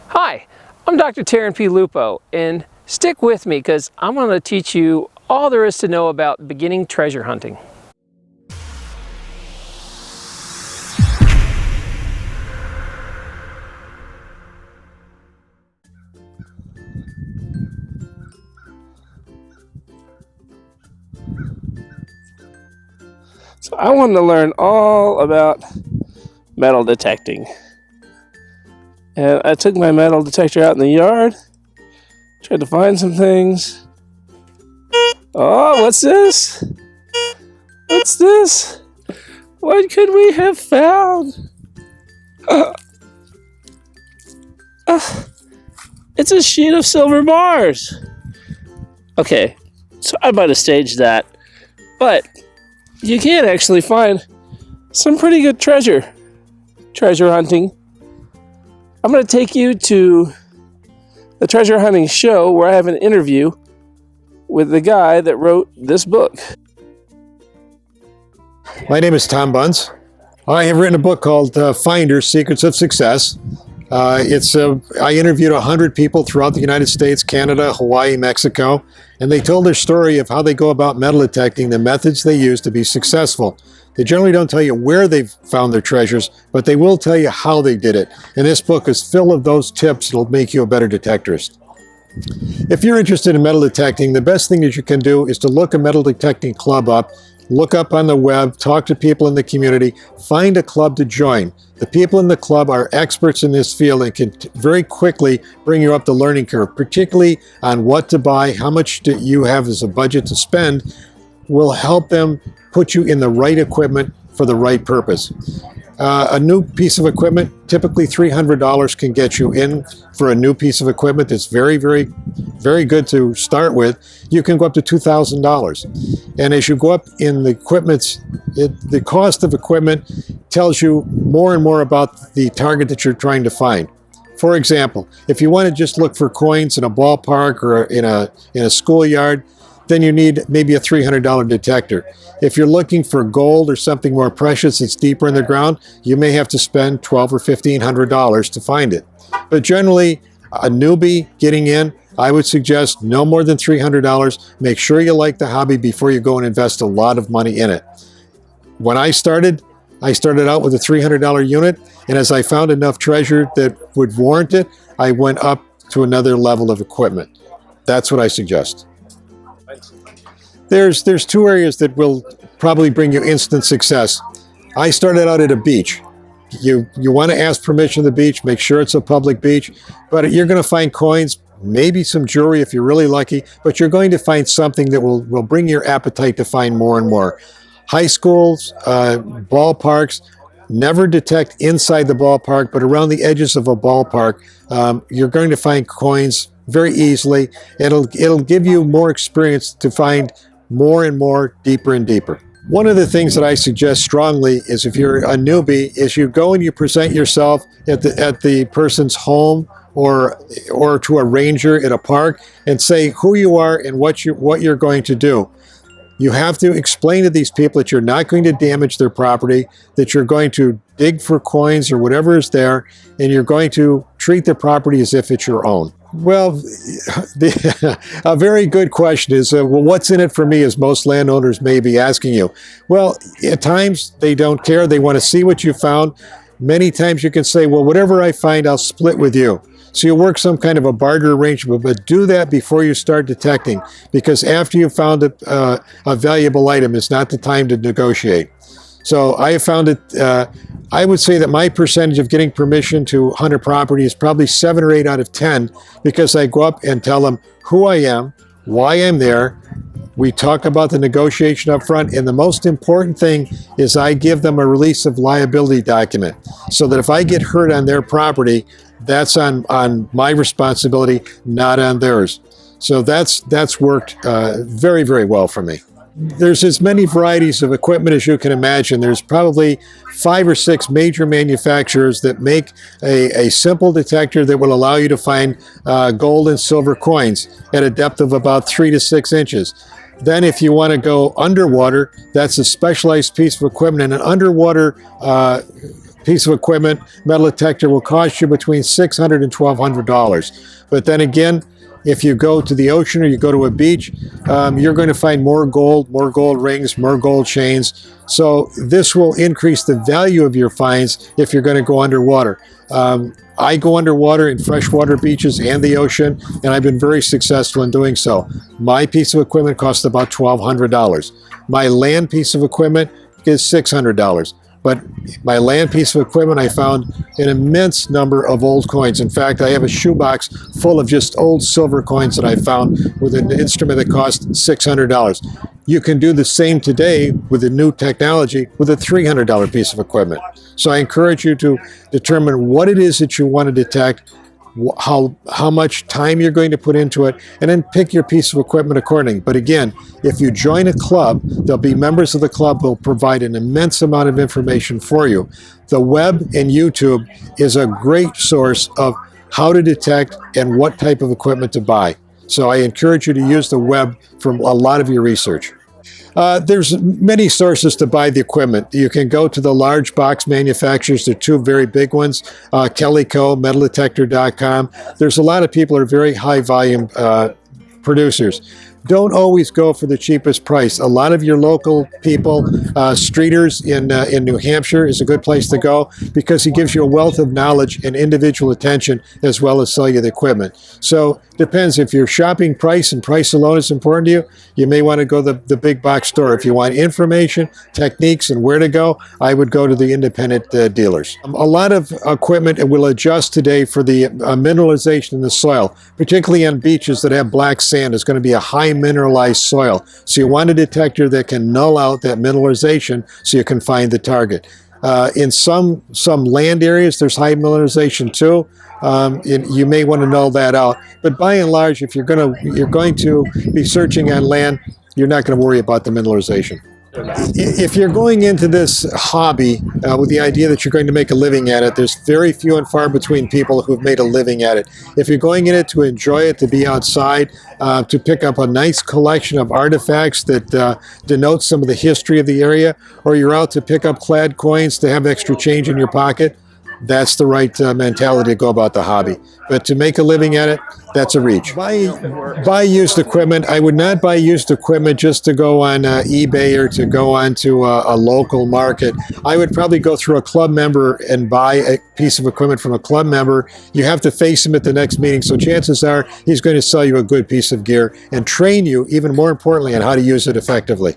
Hi, I'm Dr. Taryn P. Lupo, and stick with me because I'm going to teach you all there is to know about beginning treasure hunting. So I wanted to learn all about metal detecting. And I took my metal detector out in the yard, tried to find some things. Oh, what's this? What's this? What could we have found? It's a sheet of silver bars. Okay, so I might have staged that, but you can actually find some pretty good treasure hunting. I'm going to take you to the treasure hunting show where I have an interview with the guy that wrote this book. My name is Tom Bunce. I have written a book called Finder: Secrets of Success. I interviewed 100 people throughout the United States, Canada, Hawaii, Mexico, and they told their story of how they go about metal detecting, the methods they use to be successful. They generally don't tell you where they've found their treasures, but they will tell you how they did it. And this book is full of those tips that'll make you a better detectorist. If you're interested in metal detecting, the best thing that you can do is to look a metal detecting club up, look up on the web, talk to people in the community, find a club to join. The people in the club are experts in this field and can very quickly bring you up the learning curve, particularly on what to buy, how much do you have as a budget to spend, will help them put you in the right equipment for the right purpose. A new piece of equipment, typically $300 can get you in for a new piece of equipment that's very, very, very good to start with. You can go up to $2,000. And as you go up in the equipment, the cost of equipment tells you more and more about the target that you're trying to find. For example, if you want to just look for coins in a ballpark or in a schoolyard, then you need maybe a $300 detector. If you're looking for gold or something more precious that's deeper in the ground, you may have to spend $1,200 or $1,500 to find it. But generally, a newbie getting in, I would suggest no more than $300. Make sure you like the hobby before you go and invest a lot of money in it. When I started out with a $300 unit, and as I found enough treasure that would warrant it, I went up to another level of equipment. That's what I suggest. There's two areas that will probably bring you instant success. I started out at a beach. You want to ask permission to the beach, make sure it's a public beach, but you're going to find coins, maybe some jewelry if you're really lucky, but you're going to find something that will bring your appetite to find more and more. High schools, ballparks, never detect inside the ballpark, but around the edges of a ballpark, you're going to find coins very easily. It'll give you more experience to find more and more, deeper and deeper. One of the things that I suggest strongly is if you're a newbie, is you go and you present yourself at the person's home or to a ranger at a park and say who you are and what you're going to do. You have to explain to these people that you're not going to damage their property, that you're going to dig for coins or whatever is there, and you're going to treat the property as if it's your own. Well, a very good question is, well, what's in it for me, as most landowners may be asking you. Well, at times they don't care. They want to see what you found. Many times you can say, well, whatever I find, I'll split with you. So you work some kind of a barter arrangement, but do that before you start detecting, because after you've found a valuable item, it's not the time to negotiate. So I have found it, I would say that my percentage of getting permission to hunt a property is probably 7 or 8 out of 10, because I go up and tell them who I am, why I'm there. We talk about the negotiation up front, and the most important thing is I give them a release of liability document, so that if I get hurt on their property, that's on my responsibility, not on theirs. So that's worked very, very well for me. There's as many varieties of equipment as you can imagine. There's probably 5 or 6 major manufacturers that make a simple detector that will allow you to find gold and silver coins at a depth of about 3 to 6 inches. Then if you want to go underwater, that's a specialized piece of equipment, and an underwater piece of equipment, metal detector, will cost you between $600 and $1,200. But then again, if you go to the ocean or you go to a beach, you're going to find more gold rings, more gold chains. So this will increase the value of your finds if you're going to go underwater. I go underwater in freshwater beaches and the ocean, and I've been very successful in doing so. My piece of equipment costs about $1,200. My land piece of equipment is $600. But my land piece of equipment, I found an immense number of old coins. In fact, I have a shoebox full of just old silver coins that I found with an instrument that cost $600. You can do the same today with the new technology with a $300 piece of equipment. So I encourage you to determine what it is that you want to detect, how much time you're going to put into it, and then pick your piece of equipment accordingly. But again, if you join a club, there'll be members of the club who will provide an immense amount of information for you. The web and YouTube is a great source of how to detect and what type of equipment to buy. So I encourage you to use the web for a lot of your research. There's many sources to buy the equipment. You can go to the large box manufacturers. There are two very big ones, Kellyco, MetalDetector.com. There's a lot of people who are very high volume producers. Don't always go for the cheapest price. A lot of your local people, streeters in New Hampshire is a good place to go because he gives you a wealth of knowledge and individual attention as well as sell you the equipment. So depends. If you're shopping price and price alone is important to you, you may want to go to the big box store. If you want information, techniques, and where to go, I would go to the independent dealers. A lot of equipment will adjust today for the mineralization in the soil, particularly on beaches that have black sand. It's going to be a high mineralized soil. So you want a detector that can null out that mineralization so you can find the target. In some land areas, there's high mineralization too. You may want to null that out. But by and large, if you're going to be searching on land, you're not going to worry about the mineralization. If you're going into this hobby with the idea that you're going to make a living at it, there's very few and far between people who've made a living at it. If you're going in it to enjoy it, to be outside, to pick up a nice collection of artifacts that denote some of the history of the area, or you're out to pick up clad coins to have extra change in your pocket, that's the right mentality to go about the hobby. But to make a living at it, that's a reach. Buy used equipment. I would not buy used equipment just to go on eBay or to go onto a local market. I would probably go through a club member and buy a piece of equipment from a club member. You have to face him at the next meeting, so chances are he's going to sell you a good piece of gear and train you, even more importantly, on how to use it effectively.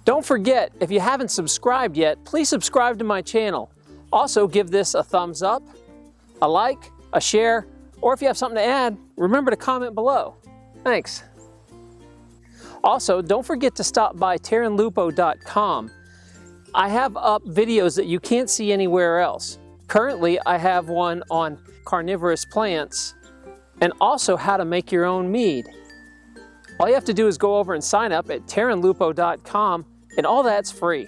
Don't forget, if you haven't subscribed yet, please subscribe to my channel. Also, give this a thumbs up, a like, a share, or if you have something to add, remember to comment below. Thanks. Also, don't forget to stop by terranlupo.com. I have up videos that you can't see anywhere else. Currently, I have one on carnivorous plants and also how to make your own mead. All you have to do is go over and sign up at terranlupo.com, and all that's free.